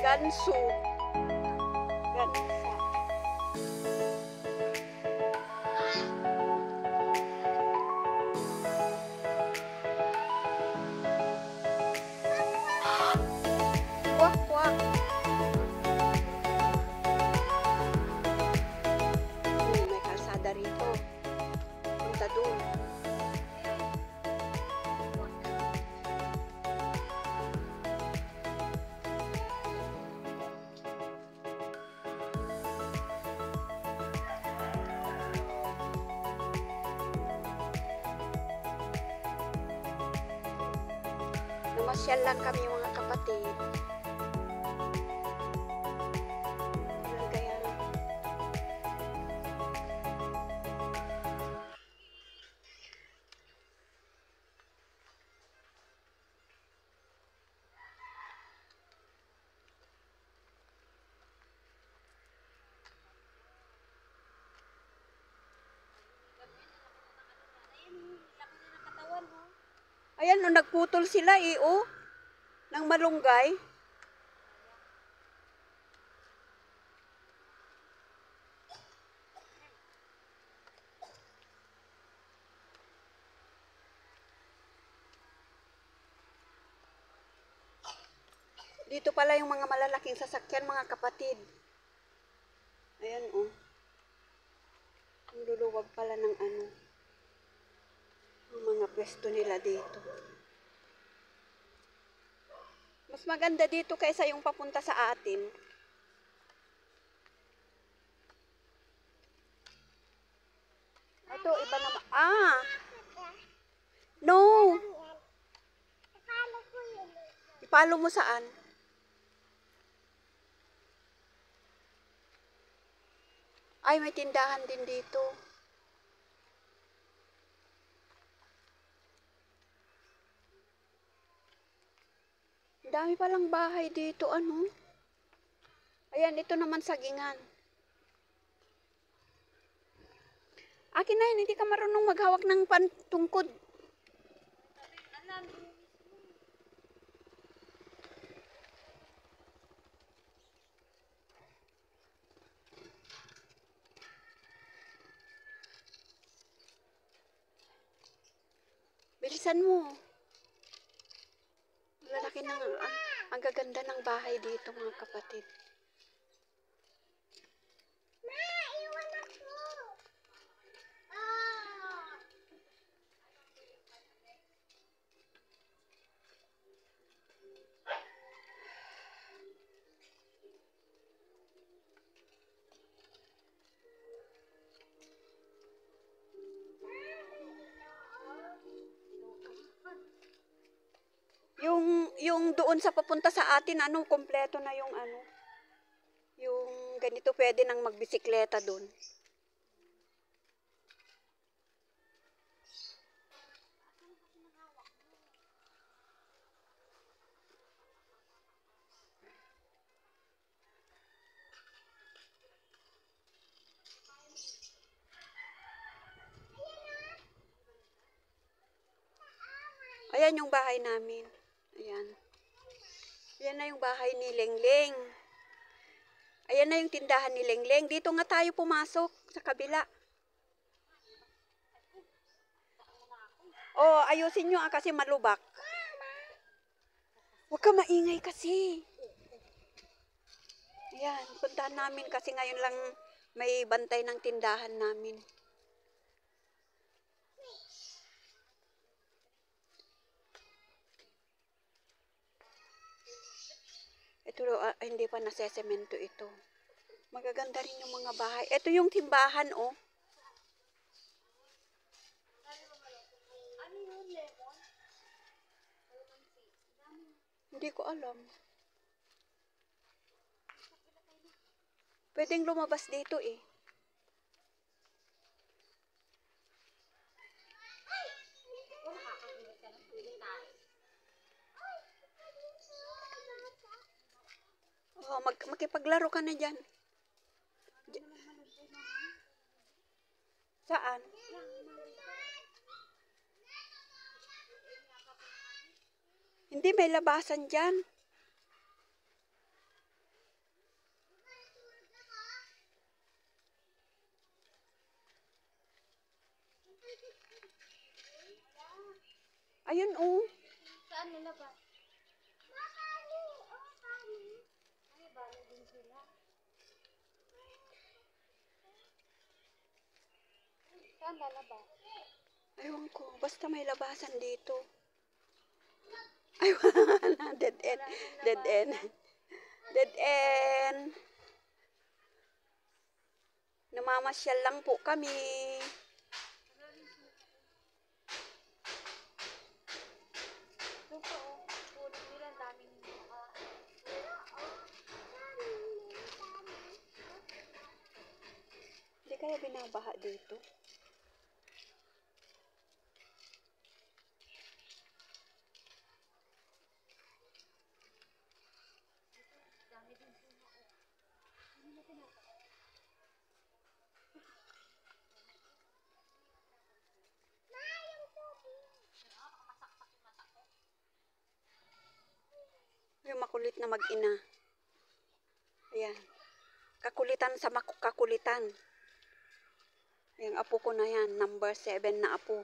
Gansu. Gansa. Kwak, kwak. May kalsada rito. Punta doon. Namasyal lang kami mga kapatid. Kaya ayan, no, nagputol sila oh, ng malunggay. Dito pala yung mga malalaking sasakyan, mga kapatid. Ayan, oh. Ang luluwag pala ng ano. Ang mga pwesto nila dito. Mas maganda dito kaysa yung papunta sa atin. Ito, iba naman. Ah! No! Ipalo mo saan? Ay, may tindahan din dito. Ang dami palang bahay dito, ano? Ayan, ito naman sagingan. Akin na yun, hindi ka marunong maghawak ng pantungkod. Bilisan mo. Lalaki ng, ang gaganda ng bahay dito, mga kapatid. Yung doon sa papunta sa atin, ano, kompleto na yung ano. Yung ganito pwede nang magbisikleta doon. Ayan yung bahay namin. Ayan. Ayan na yung bahay ni Lengleng. Ayan na yung tindahan ni Lengleng. Dito nga tayo pumasok sa kabila. Oh, ayusin nyo kasi malubak. Huwag ka maingay kasi. Ayan, puntahan namin kasi ngayon lang may bantay ng tindahan namin. Ito, hindi pa nasesemento ito. Magaganda rin yung mga bahay. Ito yung timbahan, oh. Hindi ko alam. Pwedeng lumabas dito, eh. Makipaglaro ka na dyan. Saan? Hindi, may labasan dyan. Ayun, oh. Saan lalabas? Ay, balo din sila. Saan lalabas? Ayun ko, basta may labasan dito. Ay, wala na. Dead end. Dead end. Dead end. Namamasyal lang po kami. Doon po, oh. Puro nila, daming Hindi kaya binabaha dito. dami din sila, oh. Hindi na pinapakain. Yung makulit na mag-ina. Ayan. Kakulitan sa kakulitan. Yung apo ko na yan. Number 7 na apo.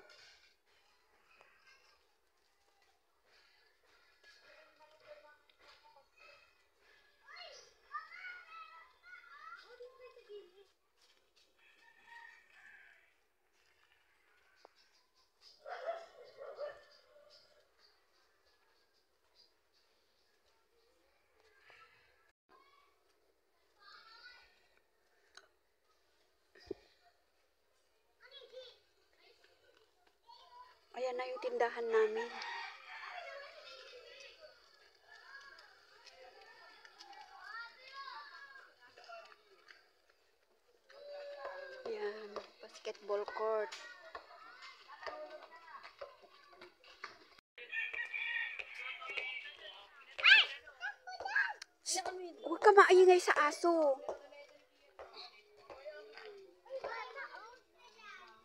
Ayan na yung tindahan namin. Ayan, basketball court. Huwag ka maingay sa aso.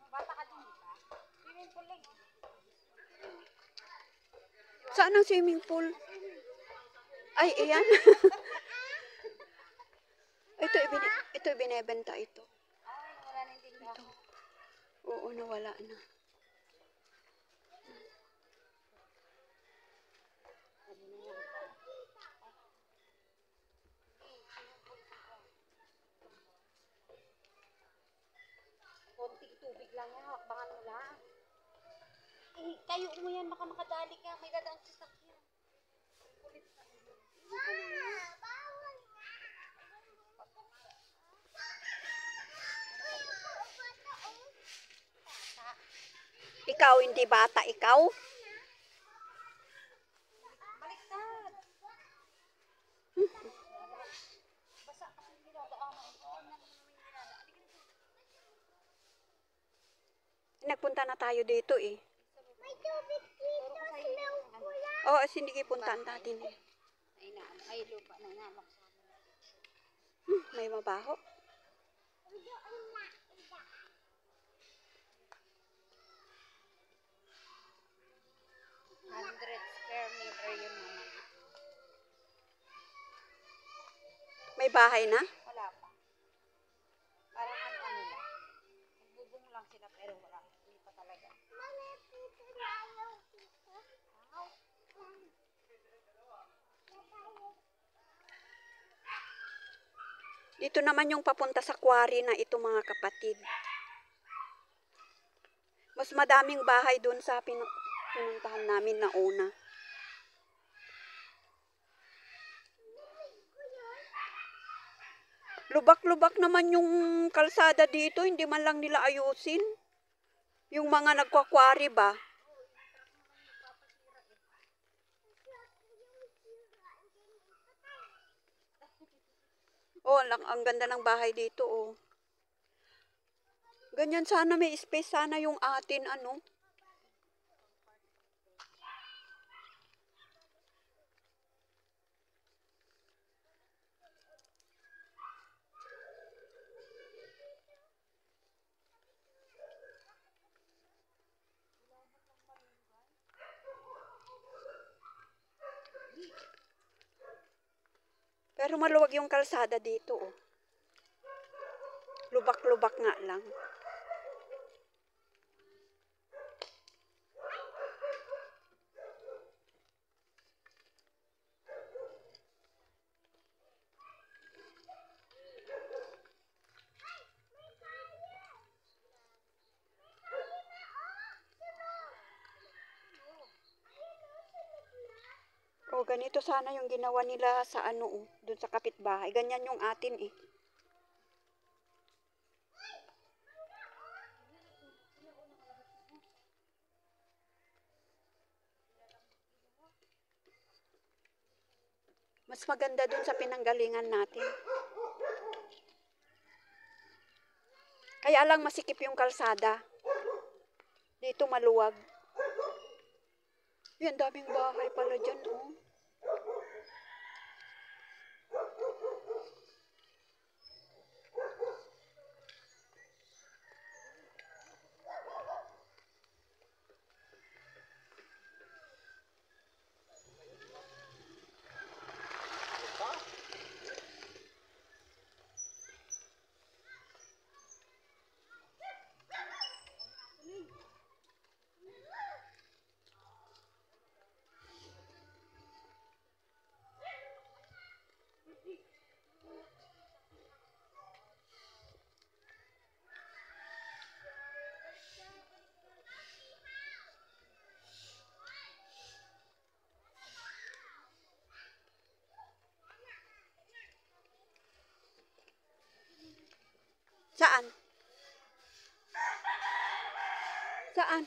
Bata ka din, ba? Swimming pool lang. Saan ang swimming pool? Ay, ayan. ito ibinebenta ito. Ay, wala na yung tindahan. Oo, nawala na. Konting tubig lang yan, hakbangan mo lang. Eh, kayo mo yan, baka makadali ka, may dadaan sa sakyan. Kulit na. Bawal nga. Ikaw, hindi bata, ikaw? Baliktad. Basa kasi yung dinadaanan. Tingnan mo naman yung dinadaan. Nagpunta na tayo dito eh. May tubig dito sa loob ko lang. Oo, sige, puntaan natin eh. Ay, lupa na inalok sa amin. May mabaho. 100 square meter yun naman. May bahay na? Wala pa. Parang ano lang. Nagbubong lang sila pero wala. Hindi pa talaga. Dito naman yung papunta sa quarry na ito mga kapatid. Mas madaming bahay doon sa pinuntahan namin na una. Lubak-lubak naman yung kalsada dito, hindi man lang nila ayusin. Yung mga nagwa-quarry ba? Oh, ang ganda ng bahay dito, oh. Ganyan sana, may space sana yung atin, ano. Pero maluwag yung kalsada dito, oh. Lubak-lubak nga lang. Oh, ganito sana yung ginawa nila sa ano, oh, dun sa kapitbahay. Ganyan yung atin, eh. Mas maganda dun sa pinanggalingan natin. Kaya lang masikip yung kalsada. Dito maluwag. Yan, daming bahay pala dyan, oh. Saan? Saan?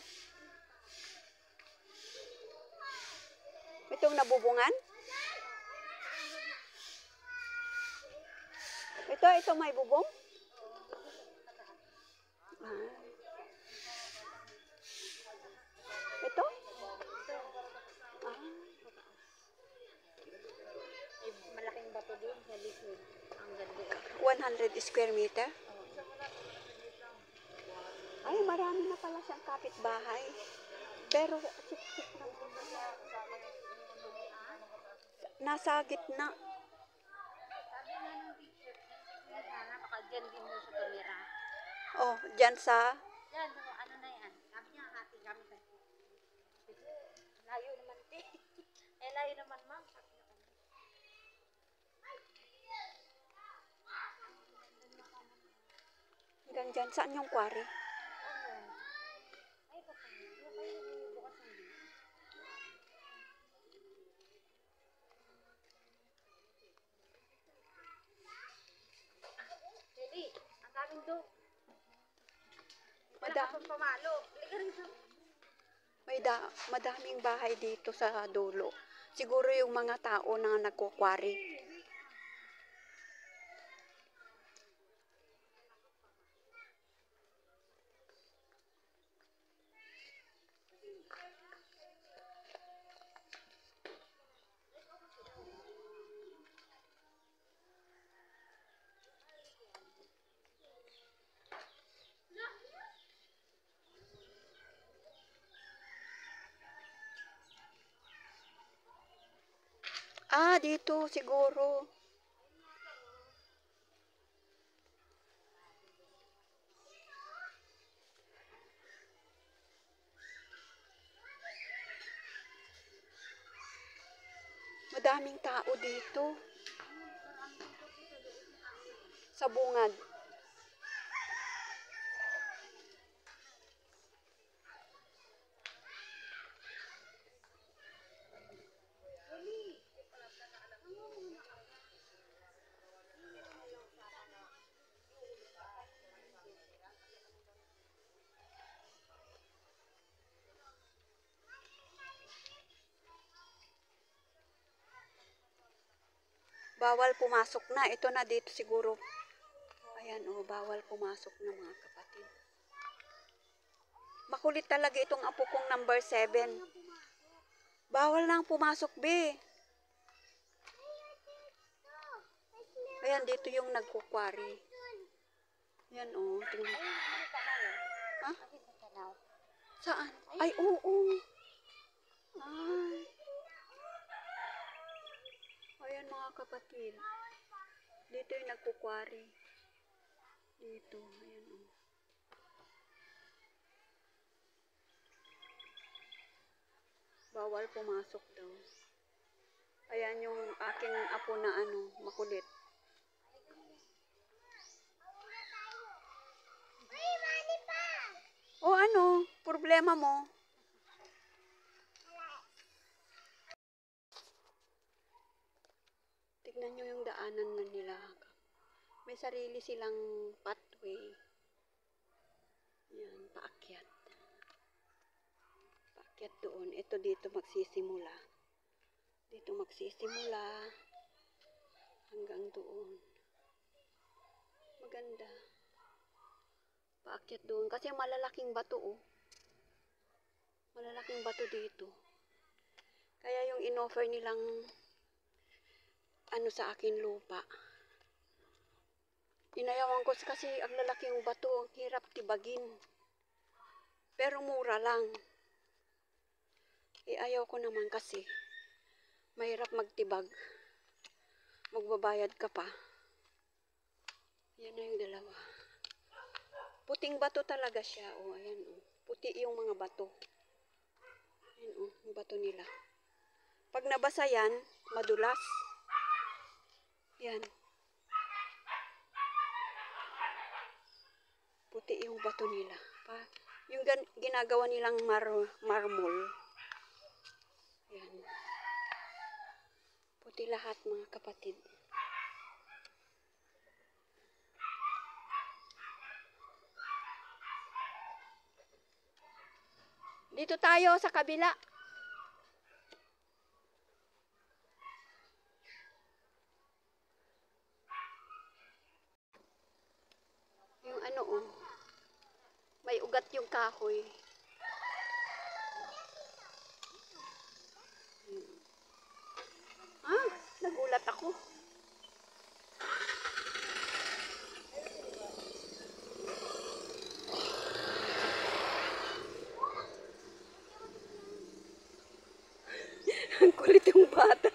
Itong nabubungan? Ito may bubong? Ah. Ito? Ah. Malaking bato doon sa likod. Ang ganda. 100 square meter? Ay, marami na pala siyang kapitbahay. Pero, nasa gitna. Sabi nga ng teacher, sana baka dyan din mo sa kamera. Oh, dyan sa... Yan, ano na yan. Sabi niya, hati kami sa layo naman, te. Layo naman, ma'am. Sabi niya kami. Hanggang dyan. Saan yung quarry? Ano? Ay, kapag. Yung kayo bukas ng bilis. Jelly, ang daming do. Wala ka pang pamalo. Liga rin sa... Madaming bahay dito sa dulo. Siguro yung mga tao na nagkukwari. Ah, dito siguro. Madaming tao dito. Sa bungad. Bawal pumasok na. Ito na dito siguro. Ayan, oh, bawal pumasok na mga kapatid. Makulit talaga itong apo kong number 7. Bawal nang pumasok, be. Ayan, dito yung nagkukwari. Ayan, oh. Tingnan. Ha? Saan? Ay, oo. Ay. Ayan mga kapatid. Dito yung nagkukwari. Dito, ayan o. Bawal pumasok daw. Ayan yung aking apo na ano, makulit. O ano, problema mo? Tignan nyo yung daanan na nila. May sarili silang pathway. Yan, paakyat. Paakyat doon. Ito dito magsisimula. Dito magsisimula. Hanggang doon. Maganda. Paakyat doon. Kasi malalaking bato oh. Malalaking bato dito. Kaya yung in-offer nilang ano sa akin lupa. Inayawan ko kasi ang lalaking bato, ang hirap tibagin. Pero mura lang. Ayaw ko naman kasi mahirap magtibag. Magbabayad ka pa. Yan na yung dalawa. Puting bato talaga siya. O, ayan o. Puti yung mga bato. Ayan o, yung bato nila. Pag nabasa yan, madulas. Yan. Puti yung bato nila. Yung ginagawa nilang marmol. Yan. Puti lahat mga kapatid. Dito tayo sa kabila. Yung ano oh. May ugat yung kahoy. Ah, nagulat ako. Ang kulit yung bata.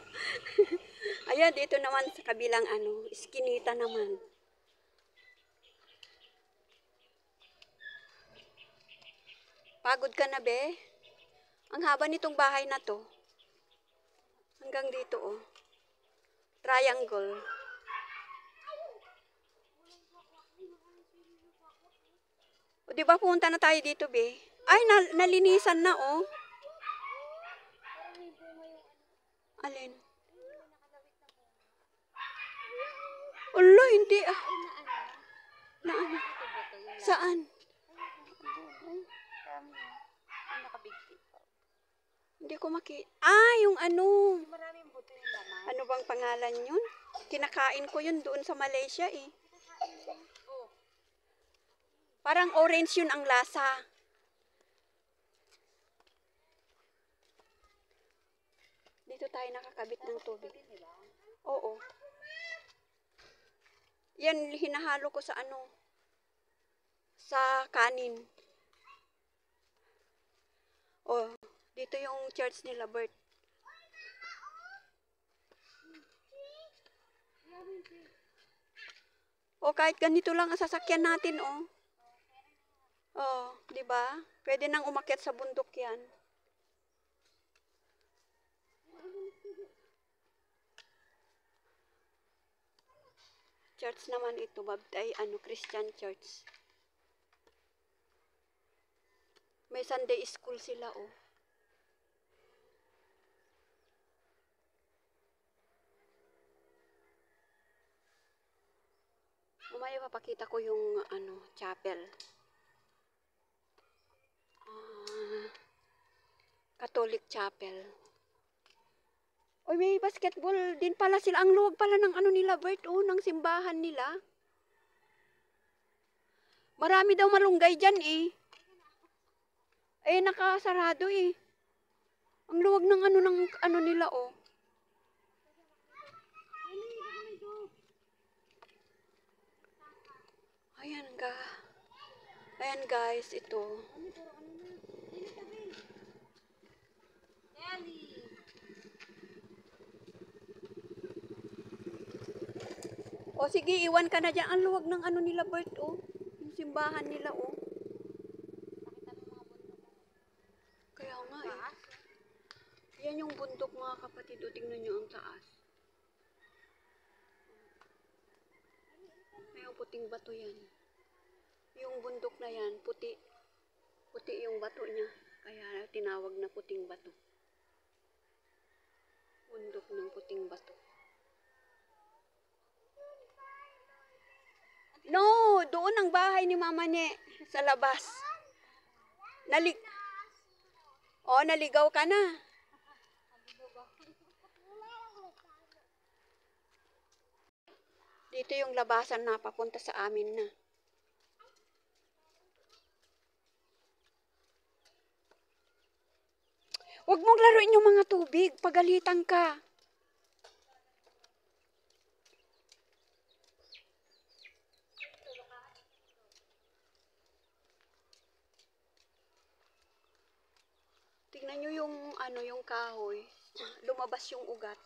Ayan, dito naman sa kabilang ano, iskinita naman. Pagod ka na, be? Ang haba nitong bahay na to. Hanggang dito, oh. Triangle. O, di ba pumunta na tayo dito, be? Ay, nalinisan na, oh. Alin? Ulo, hindi, ah. Na ano? Saan? Hindi ko makita. Ah, yung ano. Maraming buto yung laman. Ano bang pangalan yun? Kinakain ko yun doon sa Malaysia eh. Oh. Parang orange yun ang lasa. Dito tayo nakakabit ng tubig. Oo. Yan, hinahalo ko sa ano. Sa kanin. Oh, dito yung church nila, Bert. O kahit ganito lang ang sasakyan natin, oh. Oh, 'di ba? Pwede nang umakyat sa bundok 'yan. Church naman ito, ano, Christian church. May Sunday school sila, oh. Mamaya papakita ko yung ano, chapel. Catholic chapel. Oy, may basketball din pala sila. Ang luwag pala ng ano nila, Bert, oh, ng simbahan nila. Marami daw malunggay dyan, eh. Eh, nakasarado, eh. Ang luwag ng ano nila, oh. Ayan guys, ito. O O sige, iwan ka na dyan. Ang luwag ng ano nila, Bert, oh. Yung simbahan nila, oh. Kaya nga, eh. Taas. Yan yung bundok, mga kapatid. O, tingnan nyo ang taas. May puting bato yan. Yung bundok na yan, puti. Puti yung bato niya. Kaya tinawag na puting bato. Bundok ng puting bato. No, doon ang bahay ni Mama Ne sa labas. Naligaw ka na. Dito yung labasan na papunta sa amin na. Huwag mong laruin yung mga tubig, pagalitan ka. Tingnan nyo yung yung kahoy. Lumabas yung ugat.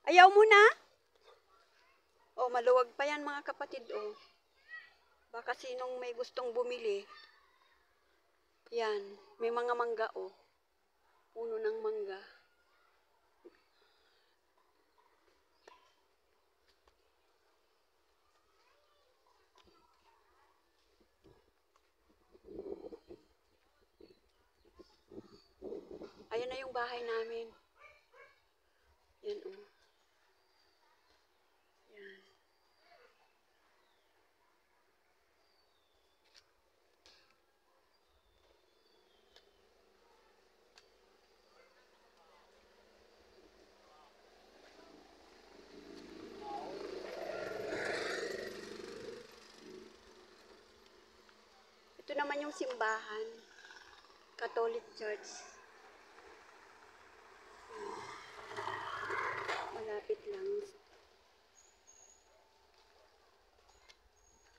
Ayaw mo na? Oh, maluwag pa yan mga kapatid, oh. Baka sinong may gustong bumili. Yan, may mga mangga, oh. Puno ng mangga. Ayan na yung bahay namin. Yan, oh. Yan. Ito naman yung simbahan. Catholic Church. Malapit lang.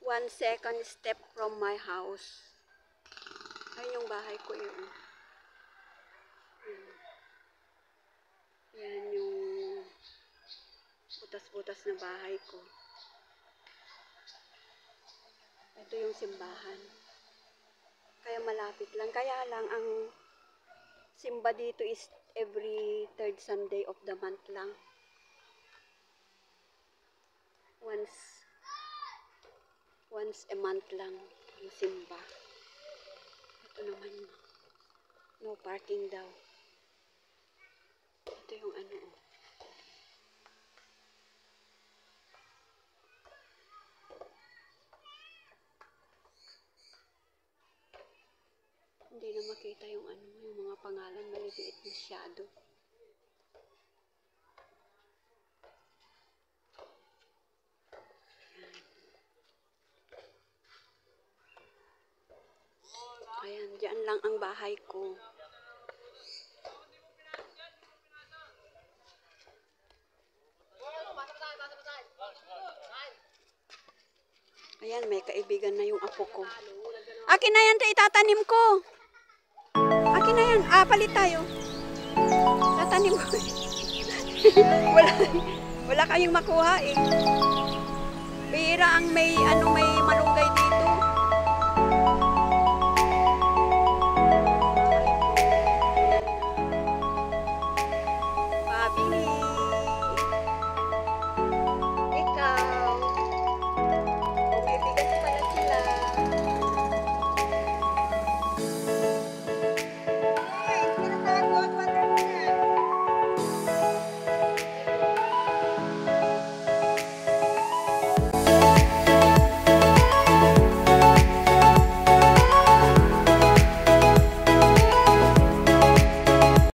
1 second step from my house. Ayun yung bahay ko yun. Yan yung butas-butas na bahay ko. Ito yung simbahan. Kaya malapit lang. Kaya lang ang simba dito is every third Sunday of the month lang. Once a month lang ang simba. Ito naman, no parking daw. Ito yung ano, oh. Hindi na makita yung yung mga pangalan, maliliit masyado. Ayan, dyan lang ang bahay ko. Ayan, may kaibigan na yung apo ko. Akin na yan, itatanim ko. Akin na yan. Palit tayo. Tatanim ko. wala kayong makuha eh. Bihira ang may malunggay dito.